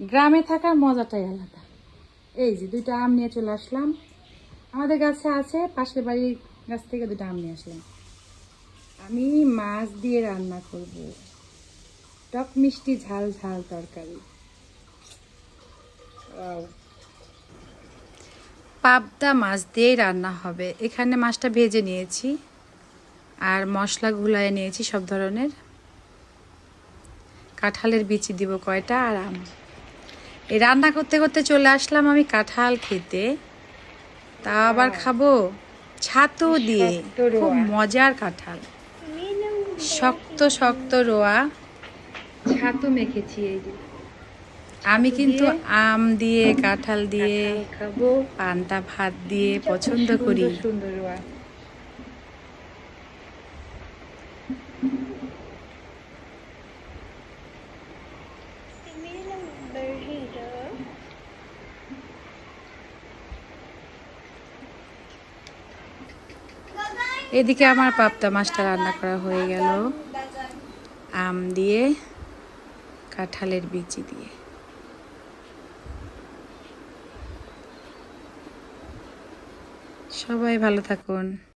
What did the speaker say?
গ্রামে থাকার মজাটাই আলাদা। এই যে 2টা আম নিয়ে চলে আসলাম, আমাদের গাছে আছে, পাশের বাড়ির গাছ থেকে 2টা আম নিয়ে আসলাম। আমি মাছ দিয়ে রান্না করব, টক মিষ্টি ঝাল ঝাল তরকারি। পাবদা মাছ দিয়ে রান্না হবে। এখানে মাছটা ভেজে নিয়েছি আর মশলা গুলায় নিয়েছি সব ধরনের। কাঁঠালের বিচি দিব কয়টা আর আম। এই রান্না করতে করতে চলে আসলাম আমি কাঁঠাল খেতে। তা আবার খাবো ছাতু দিয়ে, খুব মজার কাঁঠাল, শক্ত শক্ত রোয়া। ছাতু মেখেছি এই যে। আমি কিন্তু আম দিয়ে কাঁঠাল দিয়ে খাবো, পান্তা ভাত দিয়ে পছন্দ করি। সুন্দর রোয়া। এদিকে আমার পাবদা মাছটা রান্না করা হয়ে গেল আম দিয়ে, কাঁঠালের বিচি দিয়ে। সবাই ভালো থাকুন।